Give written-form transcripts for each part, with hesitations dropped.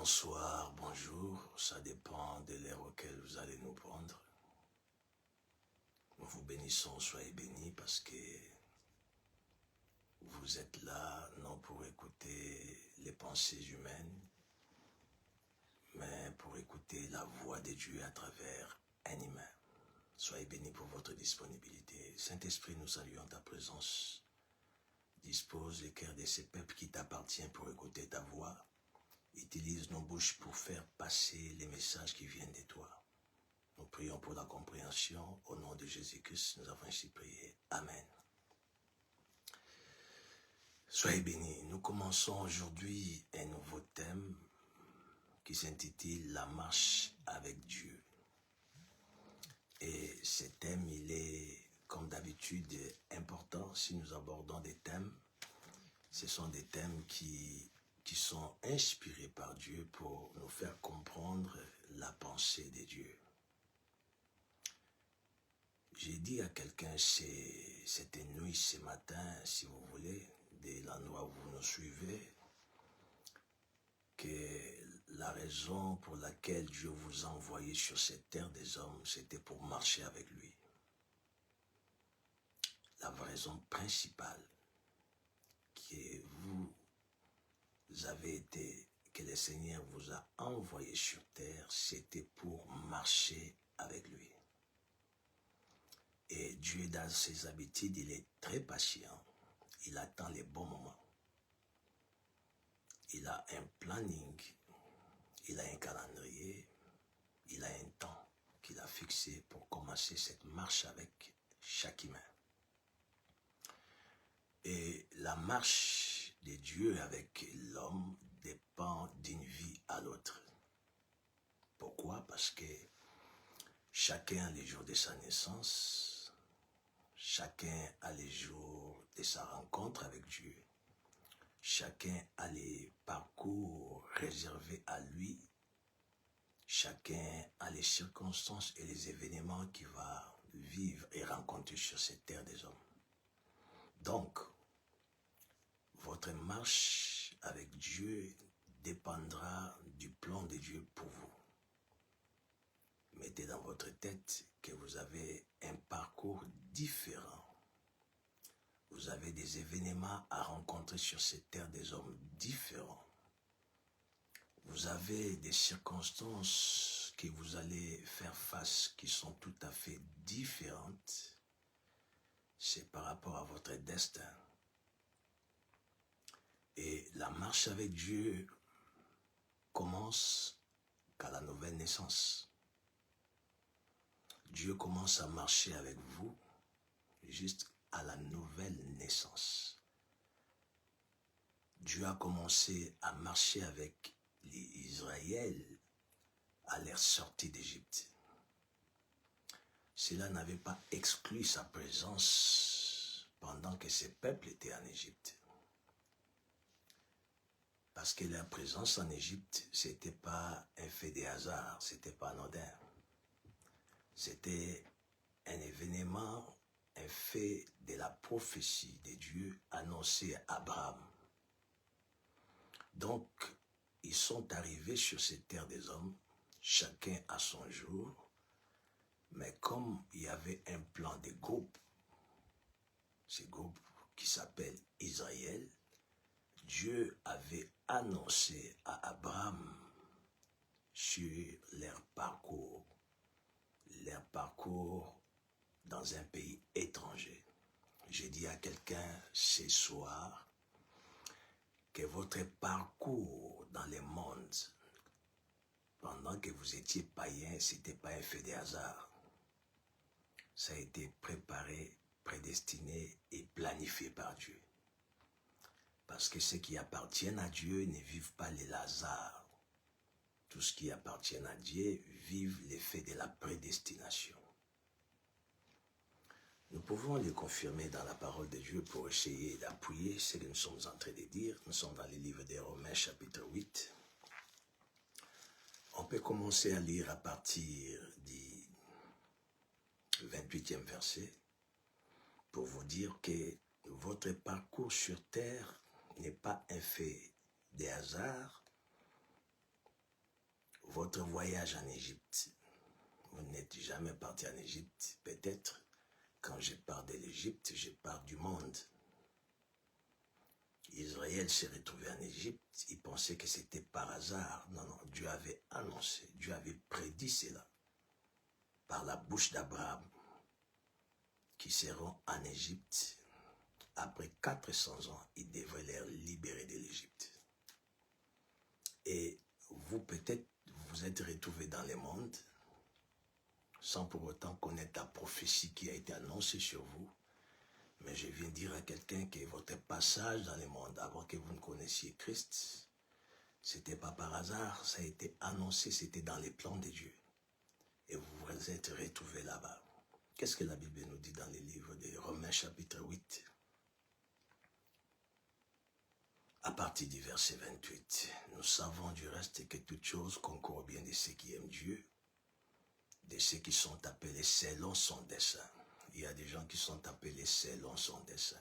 bonsoir, bonjour, ça dépend de l'heure auquel vous allez nous prendre. Nous vous bénissons, soyez bénis parce que vous êtes là non pour écouter les pensées humaines, mais pour écouter la voix de Dieu à travers un humain. Soyez bénis pour votre disponibilité. Saint-Esprit, nous saluons ta présence. Dispose les cœurs de ces peuples qui t'appartiennent pour écouter ta voix. Utilise nos bouches pour faire passer les messages qui viennent de toi. Nous prions pour la compréhension. Au nom de Jésus-Christ, nous avons ainsi prié. Amen. Soyez bénis. Nous commençons aujourd'hui un nouveau thème qui s'intitule « La marche avec Dieu ». Et ce thème, il est, comme d'habitude, important. Si nous abordons des thèmes, ce sont des thèmes qui sont inspirés par Dieu pour nous faire comprendre la pensée de Dieu. J'ai dit à quelqu'un cette nuit, ce matin, si vous voulez, de l'endroit où vous nous suivez, que la raison pour laquelle Dieu vous a envoyé sur cette terre des hommes, c'était pour marcher avec lui. La raison principale que vous avez été, que le Seigneur vous a envoyé sur terre, c'était pour marcher avec lui. Et Dieu, dans ses habitudes, il est très patient. Il attend les bons moments. Il a un planning, il a un calendrier, il a un temps qu'il a fixé pour commencer cette marche avec chaque humain. Et la marche de Dieu avec l'homme dépend d'une vie à l'autre. Pourquoi? Parce que chacun a les jours de sa naissance, chacun a les jours de sa rencontre avec Dieu, chacun a les parcours réservés à lui, chacun a les circonstances et les événements qu'il va vivre et rencontrer sur cette terre des hommes. Donc, votre marche avec Dieu dépendra du plan de Dieu pour vous. Mettez dans votre tête que vous avez un parcours différent. Vous avez des événements à rencontrer sur cette terre des hommes différents. Vous avez des circonstances que vous allez faire face qui sont tout à fait différentes. C'est par rapport à votre destin. Et la marche avec Dieu commence qu'à la nouvelle naissance. Dieu commence à marcher avec vous juste à la nouvelle naissance. Dieu a commencé à marcher avec les Israéliens à leur sortie d'Égypte. Cela n'avait pas exclu sa présence pendant que ces peuples étaient en Égypte. Parce que leur présence en Égypte, ce n'était pas un fait de hasard, ce n'était pas anodin. C'était un événement, un fait de la prophétie de Dieu annoncée à Abraham. Donc, ils sont arrivés sur cette terre des hommes, chacun à son jour, mais comme il y avait un plan de groupe, ce groupe qui s'appelle Israël, Dieu avait annoncé à Abraham sur leur parcours dans un pays étranger. Je dis à quelqu'un ce soir que votre parcours dans le monde, pendant que vous étiez païen, ce n'était pas un fait de hasard. Ça a été préparé, prédestiné et planifié par Dieu. Parce que ceux qui appartiennent à Dieu ne vivent pas les hasards. Tout ce qui appartient à Dieu vivent l'effet de la prédestination. Nous pouvons le confirmer dans la parole de Dieu pour essayer d'appuyer ce que nous sommes en train de dire. Nous sommes dans le livre des Romains, chapitre 8. On peut commencer à lire à partir du 28e verset pour vous dire que votre parcours sur terre n'est pas un fait de hasard, votre voyage en Égypte. Vous n'êtes jamais parti en Égypte, peut-être. Quand je pars de l'Égypte, je pars du monde. Israël s'est retrouvé en Égypte, il pensait que c'était par hasard. Non, non, Dieu avait annoncé, Dieu avait prédit cela par la bouche d'Abraham, qui seront en Égypte. Après 400 ans, il devrait les libérer de l'Égypte. Et vous, peut-être, vous êtes retrouvés dans le monde, sans pour autant connaître la prophétie qui a été annoncée sur vous. Mais je viens dire à quelqu'un que votre passage dans le monde, avant que vous ne connaissiez Christ, c'était pas par hasard, ça a été annoncé, c'était dans les plans de Dieu. Et vous vous êtes retrouvés là-bas. Qu'est-ce que la Bible nous dit dans les livres de Romains chapitre 8? À partir du verset 28, nous savons du reste que toute chose concourt au bien de ceux qui aiment Dieu, de ceux qui sont appelés selon son dessein. Il y a des gens qui sont appelés selon son dessein,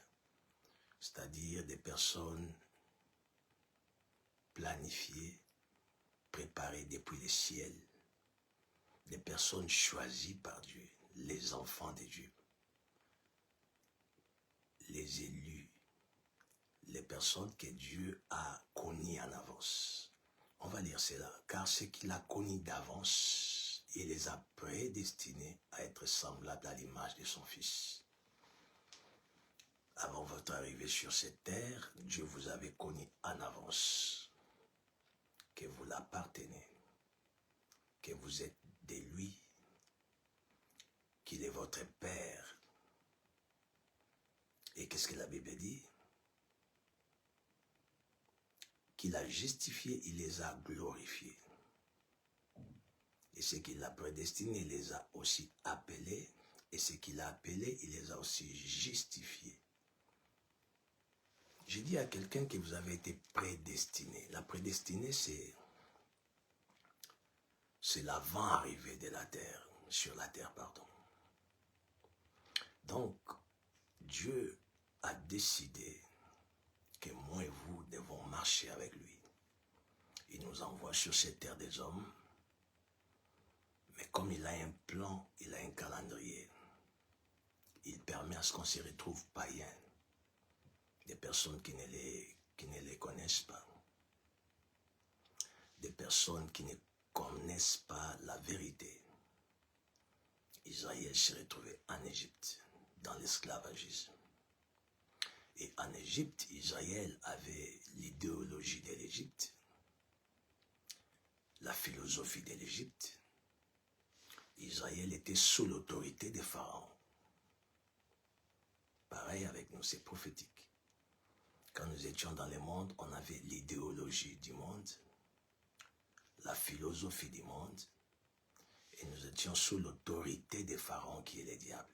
c'est-à-dire des personnes planifiées, préparées depuis le ciel, des personnes choisies par Dieu, les enfants de Dieu, les élus, les personnes que Dieu a connues en avance. On va lire cela, car ce qu'il a connu d'avance, il les a prédestinés à être semblables à l'image de son Fils. Avant votre arrivée sur cette terre, Dieu vous avait connu en avance, que vous l'appartenez, que vous êtes de lui, qu'il est votre Père. Et qu'est-ce que la Bible dit? Qu'il a justifié, il les a glorifiés. Et ce qu'il a prédestiné, il les a aussi appelés. Et ce qu'il a appelé, il les a aussi justifiés. J'ai dit à quelqu'un que vous avez été prédestiné. La prédestinée, c'est l'avant-arrivée de la terre, sur la terre, pardon. Donc, Dieu a décidé que moi et vous devons marcher avec lui. Il nous envoie sur cette terre des hommes, mais comme il a un plan, il a un calendrier, il permet à ce qu'on se retrouve païens, des personnes qui ne les connaissent pas, des personnes qui ne connaissent pas la vérité. Israël s'est retrouvé en Égypte, dans l'esclavagisme. Et en Égypte, Israël avait l'idéologie de l'Égypte, la philosophie de l'Égypte. Israël était sous l'autorité des pharaons. Pareil avec nous, c'est prophétique. Quand nous étions dans le monde, on avait l'idéologie du monde, la philosophie du monde, et nous étions sous l'autorité des pharaons qui est le diable.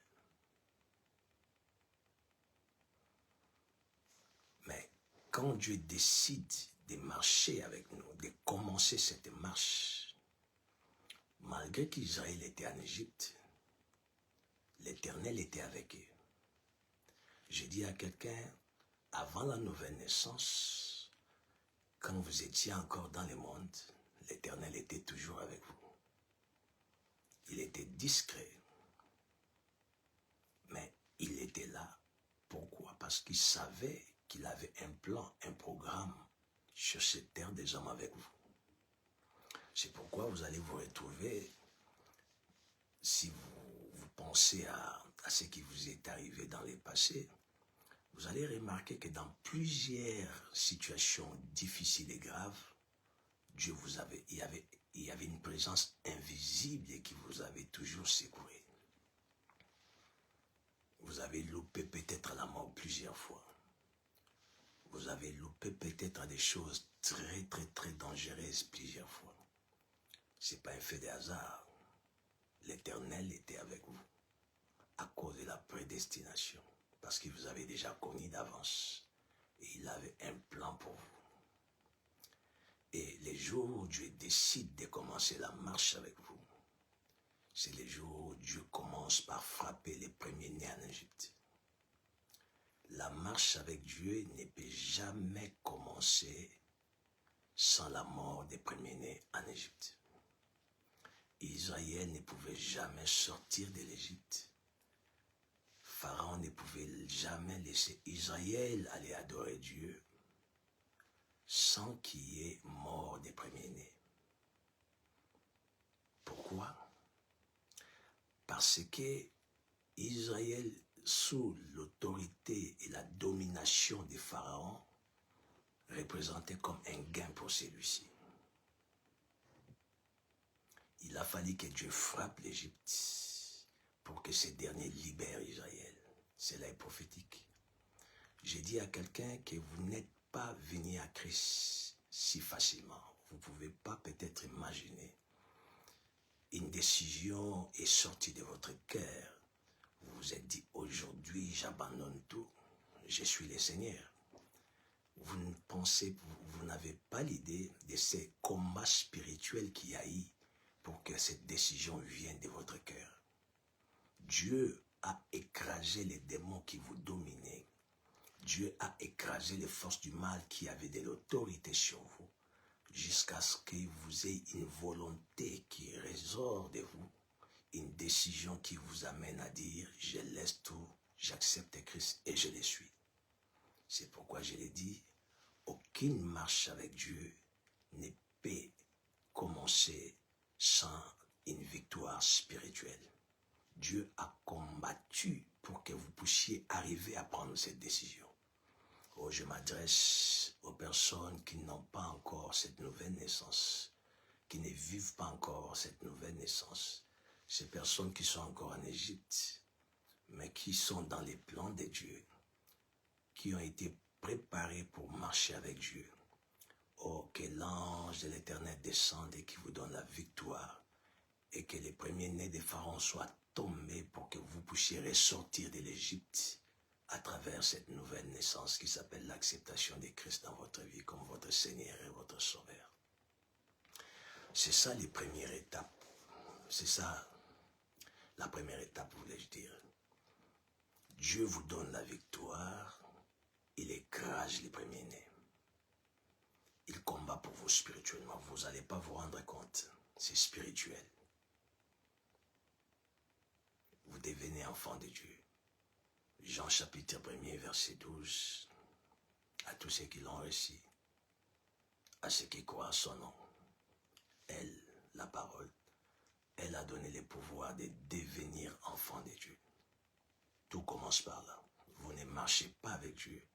Mais quand Dieu décide de marcher avec nous, de commencer cette marche, malgré qu'Israël était en Égypte, l'Éternel était avec eux. J'ai dit à quelqu'un, avant la nouvelle naissance, quand vous étiez encore dans le monde, l'Éternel était toujours avec vous. Il était discret, mais il était là. Pourquoi? Parce qu'il savait qu'il avait un plan, un programme sur cette terre des hommes avec vous. C'est pourquoi vous allez vous retrouver, si vous pensez à ce qui vous est arrivé dans le passé, vous allez remarquer que dans plusieurs situations difficiles et graves, Dieu il y avait une présence invisible qui vous avait toujours secouru. Vous avez loupé peut-être la mort plusieurs fois. Vous avez loupé peut-être des choses très, très, très dangereuses plusieurs fois. Ce n'est pas un fait de hasard. L'Éternel était avec vous à cause de la prédestination. Parce qu'il vous avait déjà connu d'avance. Et il avait un plan pour vous. Et les jours où Dieu décide de commencer la marche avec vous, c'est les jours où Dieu commence par frapper les premiers-nés en Égypte. La marche avec Dieu ne peut jamais commencer sans la mort des premiers-nés en Égypte. Israël ne pouvait jamais sortir de l'Égypte. Pharaon ne pouvait jamais laisser Israël aller adorer Dieu sans qu'il y ait mort des premiers-nés. Pourquoi? Parce que Israël, sous l'autorité et la domination des pharaons, représentait comme un gain pour celui-ci. Il a fallu que Dieu frappe l'Égypte pour que ces derniers libèrent Israël. Cela est prophétique. J'ai dit à quelqu'un que vous n'êtes pas venu à Christ si facilement. Vous ne pouvez pas peut-être imaginer. Une décision est sortie de votre cœur. Vous vous êtes dit, aujourd'hui, j'abandonne tout. Je suis le Seigneur. Vous ne pensez, vous n'avez pas l'idée de ces combats spirituels qu'il y a eu pour que cette décision vienne de votre cœur. Dieu a écrasé les démons qui vous dominaient. Dieu a écrasé les forces du mal qui avaient de l'autorité sur vous, jusqu'à ce que vous ayez une volonté qui ressort de vous, une décision qui vous amène à dire, je laisse tout, j'accepte Christ et je le suis. C'est pourquoi je l'ai dit, aucune marche avec Dieu ne peut commencer sans une victoire spirituelle. Dieu a combattu pour que vous puissiez arriver à prendre cette décision. Oh, je m'adresse aux personnes qui n'ont pas encore cette nouvelle naissance, qui ne vivent pas encore cette nouvelle naissance. Ces personnes qui sont encore en Égypte, mais qui sont dans les plans de Dieu, qui ont été préparés pour marcher avec Dieu. Oh, que l'ange de l'Éternel descende et qui vous donne la victoire, et que les premiers-nés des pharaons soient tombés pour que vous puissiez ressortir de l'Égypte à travers cette nouvelle naissance qui s'appelle l'acceptation de Christ dans votre vie comme votre Seigneur et votre Sauveur. C'est ça les premières étapes. C'est ça la première étape, voulais-je dire. Dieu vous donne la victoire, il écrase les premiers-nés. Il combat pour vous spirituellement. Vous n'allez pas vous rendre compte. C'est spirituel. Vous devenez enfant de Dieu. Jean chapitre 1er, verset 12. À tous ceux qui l'ont reçu, à ceux qui croient à son nom, elle, la parole, elle a donné le pouvoir de devenir enfant de Dieu. Tout commence par là. Vous ne marchez pas avec Dieu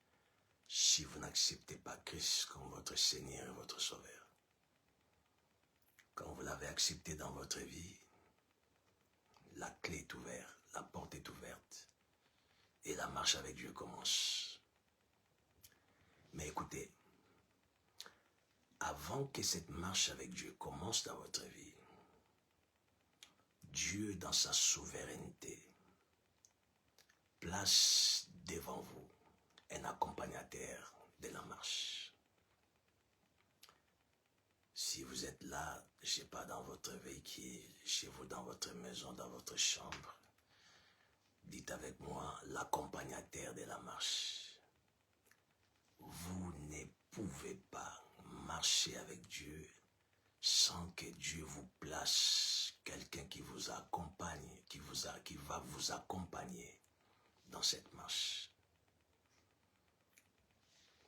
si vous n'acceptez pas Christ comme votre Seigneur et votre Sauveur. Quand vous l'avez accepté dans votre vie, la clé est ouverte, la porte est ouverte et la marche avec Dieu commence. Mais écoutez, avant que cette marche avec Dieu commence dans votre vie, Dieu, dans sa souveraineté, place devant vous un accompagnateur de la marche. Si vous êtes là, je ne sais pas, dans votre véhicule, chez vous, dans votre maison, dans votre chambre, dites avec moi, l'accompagnateur de la marche. Vous ne pouvez pas marcher avec Dieu sans que Dieu vous place quelqu'un qui vous accompagne, qui va vous accompagner dans cette marche.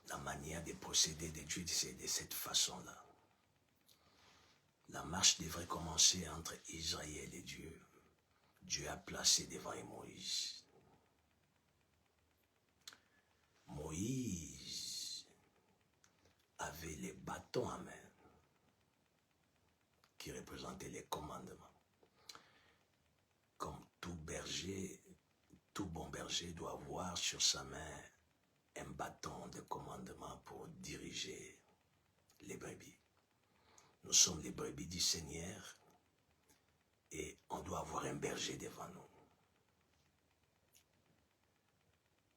La manière de procéder de Dieu, c'est de cette façon-là. La marche devrait commencer entre Israël et Dieu. Dieu a placé devant Moïse. Moïse avait les bâtons à main qui représentaient les commandements. Comme tout berger, tout bon berger doit avoir sur sa main un bâton de commandement pour diriger les brebis. Nous sommes les brebis du Seigneur et on doit avoir un berger devant nous.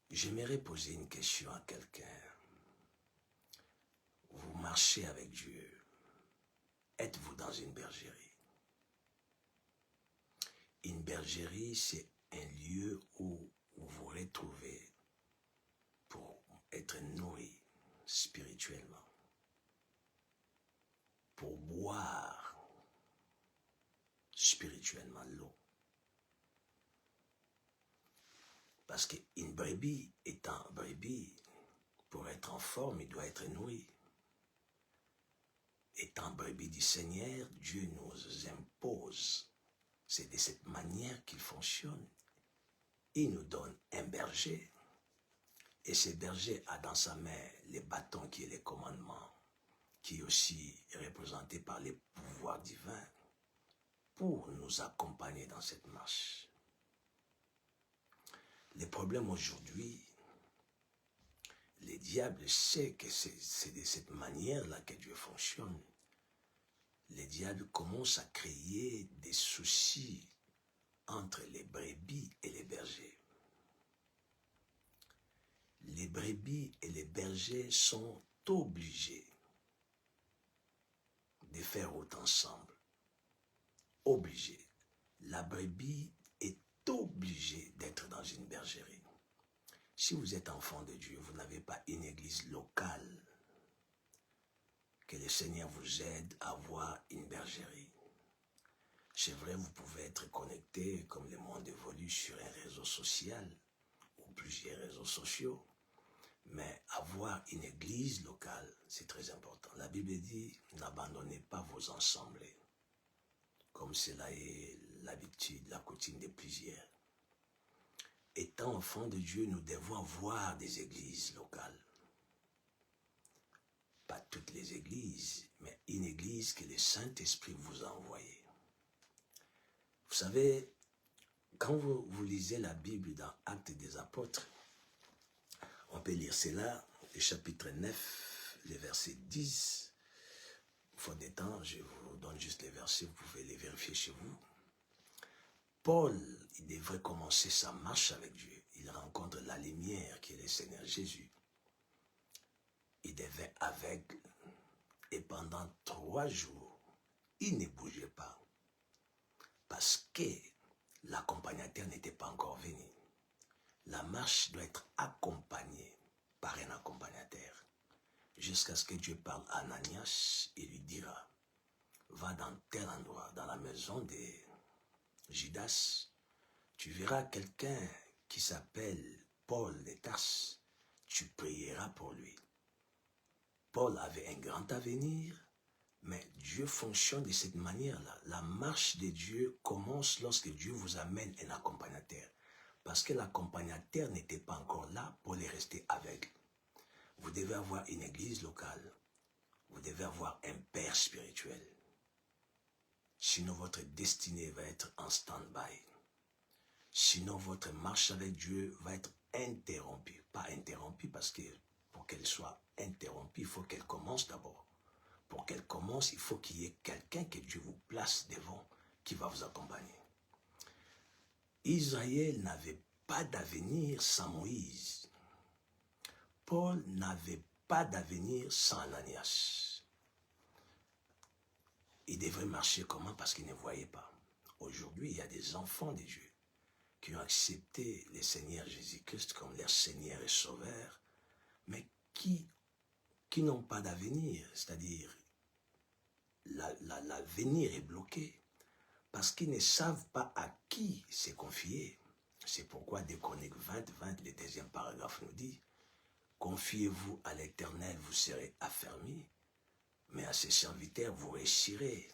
J'aimerais poser une question à quelqu'un. Vous marchez avec Dieu. Êtes-vous dans une bergerie? Une bergerie, c'est un lieu où vous vous retrouvez pour être nourri spirituellement, pour boire spirituellement l'eau. Parce qu'une brebis étant brebis, pour être en forme, il doit être nourri. Étant brebis du Seigneur, Dieu nous impose. C'est de cette manière qu'il fonctionne. Il nous donne un berger. Et ce berger a dans sa main les bâtons qui est les commandements, qui est aussi représenté par les pouvoirs divins, pour nous accompagner dans cette marche. Le problème aujourd'hui, le diable sait que c'est de cette manière-là que Dieu fonctionne. Le diable commence à créer des soucis entre les brebis et les bergers. Les brebis et les bergers sont obligés de faire route ensemble. Obligés. La brebis est obligée d'être dans une bergerie. Si vous êtes enfant de Dieu, vous n'avez pas une église locale. Que le Seigneur vous aide à avoir une bergerie. C'est vrai, vous pouvez être connecté, comme le monde évolue, sur un réseau social ou plusieurs réseaux sociaux. Mais avoir une église locale, c'est très important. La Bible dit, n'abandonnez pas vos assemblées, comme cela est l'habitude, la coutume de plusieurs. Étant enfants de Dieu, nous devons avoir des églises locales. Pas toutes les églises, mais une église que le Saint-Esprit vous a envoyée. Vous savez, quand vous lisez la Bible dans Actes des Apôtres, on peut lire cela, le chapitre 9, le verset 10. Faute de temps, je vous donne juste les versets, vous pouvez les vérifier chez vous. Paul, il devrait commencer sa marche avec Dieu. Il rencontre la lumière qui est le Seigneur Jésus. Il devait aveugle et pendant 3 jours, il ne bougeait pas parce que l'accompagnateur n'était pas encore venu. La marche doit être accompagnée par un accompagnateur jusqu'à ce que Dieu parle à Ananias et lui dira, va dans tel endroit, dans la maison de Judas, tu verras quelqu'un qui s'appelle Paul de Tarse, tu prieras pour lui. Paul avait un grand avenir, mais Dieu fonctionne de cette manière-là. La marche de Dieu commence lorsque Dieu vous amène un accompagnateur. Parce que l'accompagnateur n'était pas encore là pour les rester aveugles. Vous devez avoir une église locale. Vous devez avoir un père spirituel. Sinon, votre destinée va être en stand-by. Sinon, votre marche avec Dieu va être interrompue. Pas interrompue parce que pour qu'elle soit interrompue, il faut qu'elle commence d'abord. Pour qu'elle commence, il faut qu'il y ait quelqu'un que Dieu vous place devant qui va vous accompagner. Israël n'avait pas d'avenir sans Moïse. Paul n'avait pas d'avenir sans Ananias. Il devrait marcher comment? Parce qu'il ne voyait pas. Aujourd'hui, il y a des enfants de Dieu qui ont accepté le Seigneur Jésus-Christ comme leur Seigneur et Sauveur, mais qui n'ont pas d'avenir, c'est-à-dire l'avenir est bloqué parce qu'ils ne savent pas à qui se confier. C'est pourquoi de Chroniques 20, le deuxième paragraphe nous dit, confiez-vous à l'Éternel, vous serez affermis, mais à ses serviteurs, vous réussirez.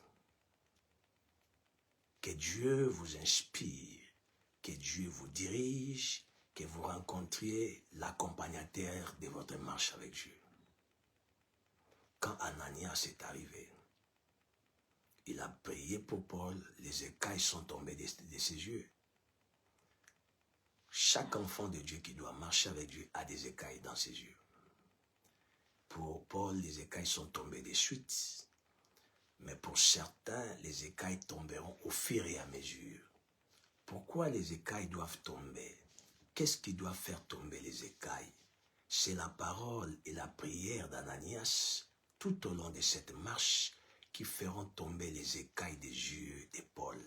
Que Dieu vous inspire, que Dieu vous dirige, que vous rencontriez l'accompagnateur de votre marche avec Dieu. Quand Ananias est arrivé, il a prié pour Paul, les écailles sont tombées de ses yeux. Chaque enfant de Dieu qui doit marcher avec Dieu a des écailles dans ses yeux. Pour Paul, les écailles sont tombées de suite. Mais pour certains, les écailles tomberont au fur et à mesure. Pourquoi les écailles doivent tomber? Qu'est-ce qui doit faire tomber les écailles? C'est la parole et la prière d'Ananias tout au long de cette marche qui feront tomber les écailles des yeux de Paul.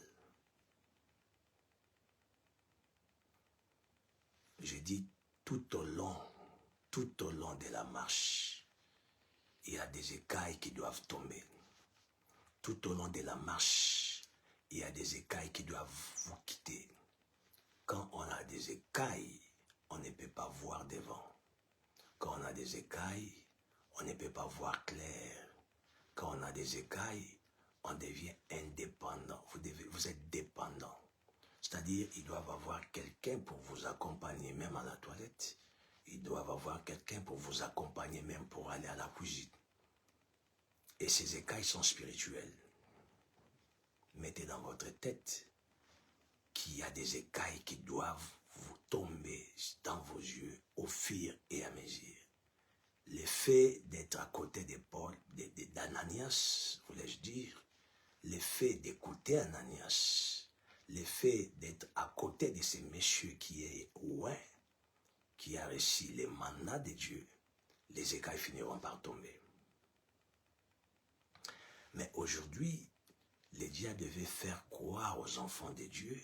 Je dis tout au long de la marche, il y a des écailles qui doivent tomber. Tout au long de la marche, il y a des écailles qui doivent vous quitter. Quand on a des écailles, on ne peut pas voir devant. Quand on a des écailles, on ne peut pas voir clair. Quand on a des écailles, on devient indépendant. Vous êtes dépendant. C'est-à-dire, ils doivent avoir quelqu'un pour vous accompagner même à la toilette. Ils doivent avoir quelqu'un pour vous accompagner même pour aller à la cuisine. Et ces écailles sont spirituelles. Mettez dans votre tête qu'il y a des écailles qui doivent vous tomber dans vos yeux au fur et à mesure. Le fait d'être à côté de Paul, d'Ananias, voulais-je dire, le fait d'écouter Ananias, le fait d'être à côté de ce monsieur qui est ouais, qui a reçu les mandats de Dieu, les écailles finiront par tomber. Mais aujourd'hui, les diables devaient faire croire aux enfants de Dieu,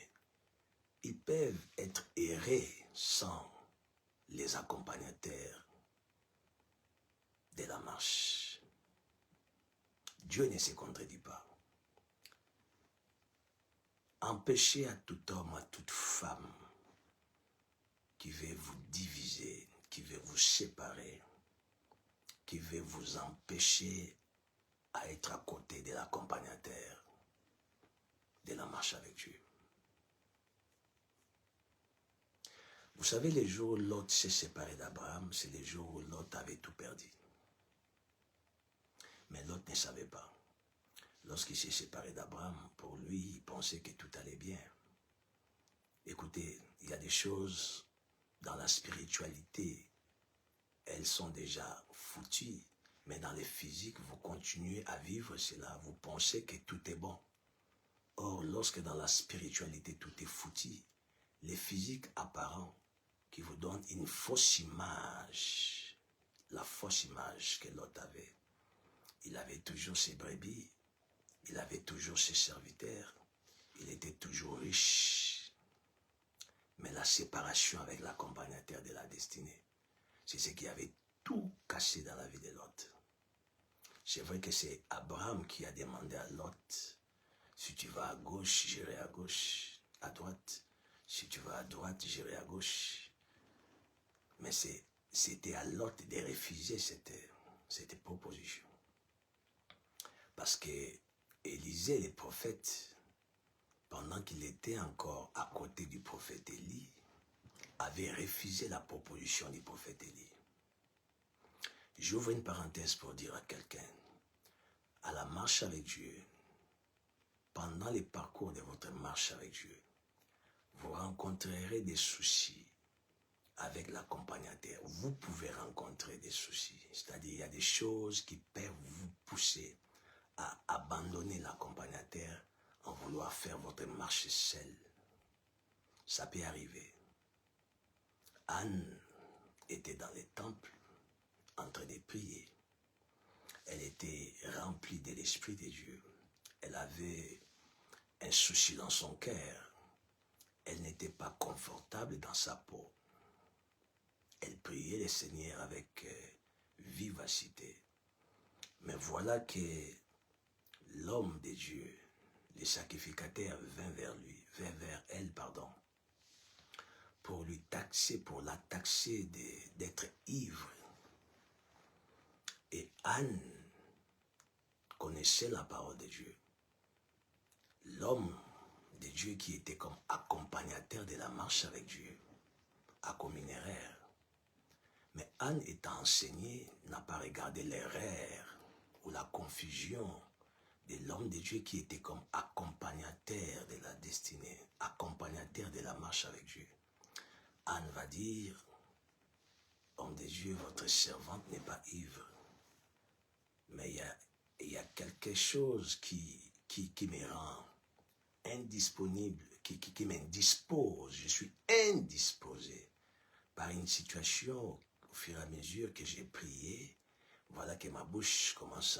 ils peuvent être errés sans les accompagnateurs de la marche. Dieu ne se contredit pas. Empêchez à tout homme, à toute femme qui veut vous diviser, qui veut vous séparer, qui veut vous empêcher à être à côté de l'accompagnateur de la marche avec Dieu. Vous savez, les jours où Lot s'est séparé d'Abraham, c'est les jours où Lot avait tout perdu. Mais Lot ne savait pas. Lorsqu'il s'est séparé d'Abraham, pour lui, il pensait que tout allait bien. Écoutez, il y a des choses dans la spiritualité, elles sont déjà foutues. Mais dans le physique, vous continuez à vivre cela. Vous pensez que tout est bon. Or, lorsque dans la spiritualité, tout est foutu, les physiques apparents qui vous donnent une fausse image, la fausse image que l'autre avait. Il avait toujours ses brebis, il avait toujours ses serviteurs, il était toujours riche. Mais la séparation avec l'accompagnateur de la destinée, c'est ce qui avait tout cassé dans la vie de Lot. C'est vrai que c'est Abraham qui a demandé à Lot, si tu vas à gauche, j'irai à gauche, à droite. Si tu vas à droite, j'irai à gauche. Mais c'était à Lot de refuser cette proposition. Parce que Élisée, le prophète, pendant qu'il était encore à côté du prophète Élie, avait refusé la proposition du prophète Élie. J'ouvre une parenthèse pour dire à quelqu'un, à la marche avec Dieu, pendant le parcours de votre marche avec Dieu, vous rencontrerez des soucis avec l'accompagnateur. Vous pouvez rencontrer des soucis, c'est-à-dire il y a des choses qui peuvent vous pousser à abandonner l'accompagnateur en vouloir faire votre marche seule. Ça peut arriver. Anne était dans le temple en train de prier. Elle était remplie de l'Esprit de Dieu. Elle avait un souci dans son cœur. Elle n'était pas confortable dans sa peau. Elle priait le Seigneur avec vivacité. Mais voilà que l'homme de Dieu, le sacrificateur, vint vers elle, pour la taxer d'être ivre. Et Anne connaissait la parole de Dieu. L'homme de Dieu qui était comme accompagnateur de la marche avec Dieu a commis une erreur. Mais Anne étant enseignée n'a pas regardé l'erreur ou la confusion de l'homme de Dieu qui était comme accompagnateur de la destinée, accompagnateur de la marche avec Dieu. Anne va dire, homme de Dieu, votre servante n'est pas ivre. Mais il y a quelque chose qui me rend indisponible, qui m'indispose. Je suis indisposé par une situation au fur et à mesure que j'ai prié. Voilà que ma bouche commence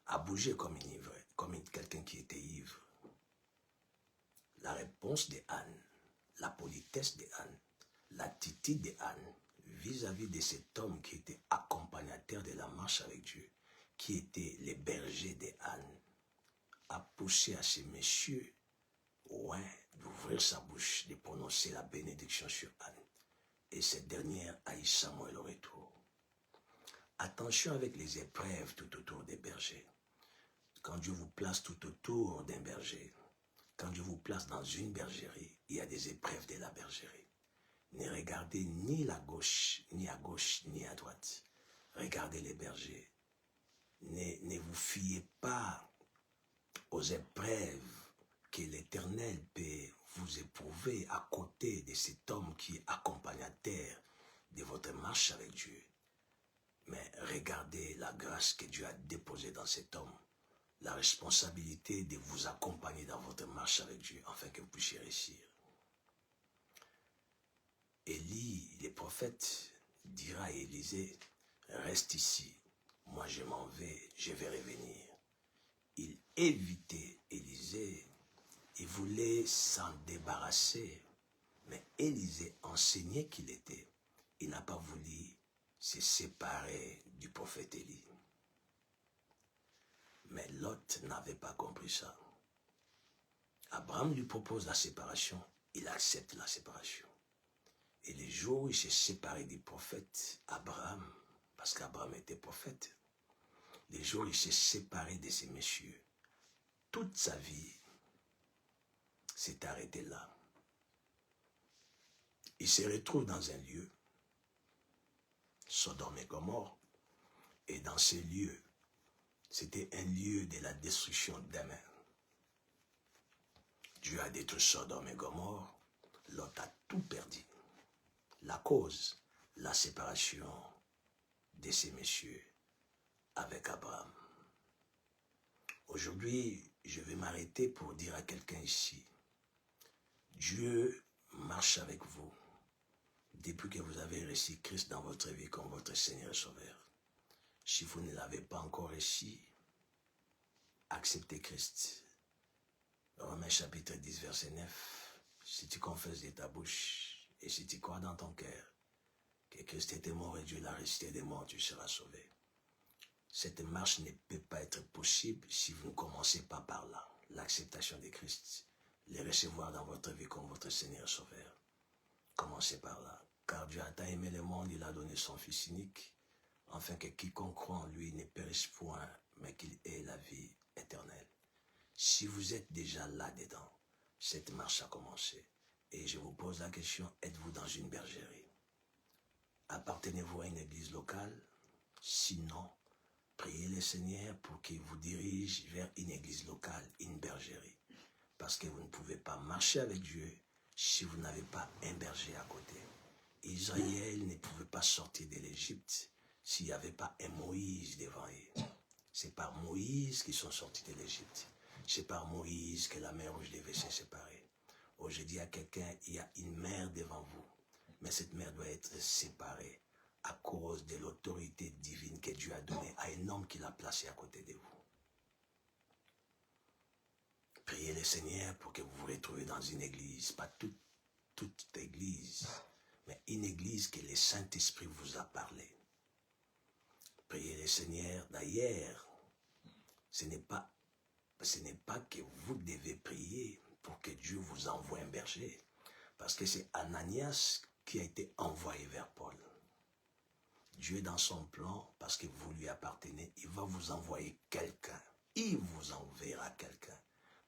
à bouger comme une ivre, comme quelqu'un qui était ivre. La réponse de Anne, la politesse de Anne, l'attitude de Anne vis-à-vis de cet homme qui était accompagnateur de la marche avec Dieu, qui était le berger de Anne, a poussé à ces messieurs, ouais, d'ouvrir sa bouche, de prononcer la bénédiction sur Anne. Et cette dernière a eu Samuel au retour. Attention avec les épreuves tout autour des bergers. Quand Dieu vous place tout autour d'un berger, quand Dieu vous place dans une bergerie, il y a des épreuves de la bergerie. Ne regardez ni la gauche, ni à gauche, ni à droite. Regardez les bergers. Ne vous fiez pas aux épreuves que l'Éternel peut vous éprouver à côté de cet homme qui est accompagnateur de votre marche avec Dieu. Mais regardez la grâce que Dieu a déposée dans cet homme, la responsabilité de vous accompagner dans votre marche avec Dieu, afin que vous puissiez réussir. Élie, le prophète, dira à Élisée, reste ici, moi je m'en vais, je vais revenir. Il évitait Élisée, il voulait s'en débarrasser, mais Élisée, enseigné qu'il était, il n'a pas voulu se séparer du prophète Élie. Mais Lot n'avait pas compris ça. Abraham lui propose la séparation, il accepte la séparation. Et les jours où il s'est séparé du prophète Abraham, parce qu'Abraham était prophète, les jours où il s'est séparé de ces messieurs, toute sa vie s'est arrêtée là. Il se retrouve dans un lieu, Sodome et Gomorrhe, et dans ces lieux, c'était un lieu de la destruction d'Amen. Dieu a détruit Sodome et Gomorrhe, Lot a tout perdu. La cause, la séparation de ces messieurs avec Abraham. Aujourd'hui, je vais m'arrêter pour dire à quelqu'un ici, Dieu marche avec vous depuis que vous avez reçu Christ dans votre vie comme votre Seigneur et Sauveur. Si vous ne l'avez pas encore reçu, acceptez Christ. Romains chapitre 10, verset 9. Si tu confesses de ta bouche et si tu crois dans ton cœur que Christ était mort et Dieu l'a ressuscité des morts, tu seras sauvé. Cette marche ne peut pas être possible si vous ne commencez pas par là. L'acceptation de Christ, le recevoir dans votre vie comme votre Seigneur et Sauveur. Commencez par là. Car Dieu a tant aimé le monde, il a donné son Fils unique, afin que quiconque croit en lui ne périsse point, mais qu'il ait la vie éternelle. Si vous êtes déjà là-dedans, cette marche a commencé. Et je vous pose la question, êtes-vous dans une bergerie? Appartenez-vous à une église locale? Sinon, priez le Seigneur pour qu'il vous dirige vers une église locale, une bergerie. Parce que vous ne pouvez pas marcher avec Dieu si vous n'avez pas un berger à côté. Israël ne pouvait pas sortir de l'Égypte s'il n'y avait pas un Moïse devant eux. C'est par Moïse qu'ils sont sortis de l'Égypte. C'est par Moïse que la mer Rouge devait se séparer. Aujourd'hui, à quelqu'un, il y a une mer devant vous. Mais cette mer doit être séparée à cause de l'autorité divine que Dieu a donnée à un homme qu'il a placé à côté de vous. Priez le Seigneur pour que vous vous retrouviez dans une église, pas toute église, mais une église que le Saint-Esprit vous a parlé. Priez le Seigneur. D'ailleurs, ce n'est pas que vous devez prier pour que Dieu vous envoie un berger, parce que c'est Ananias qui a été envoyé vers Paul. Dieu, dans son plan, parce que vous lui appartenez, il va vous envoyer quelqu'un. Il vous enverra quelqu'un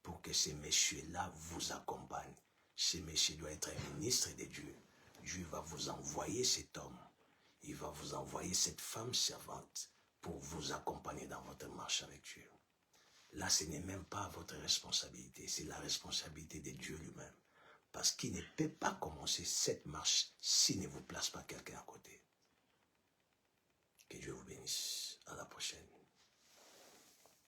pour que ces messieurs-là vous accompagnent. Ces messieurs doivent être un ministre de Dieu. Dieu va vous envoyer cet homme. Il va vous envoyer cette femme servante pour vous accompagner dans votre marche avec Dieu. Là, ce n'est même pas votre responsabilité, c'est la responsabilité de Dieu lui-même. Parce qu'il ne peut pas commencer cette marche s'il ne vous place pas quelqu'un à côté. Que Dieu vous bénisse. À la prochaine.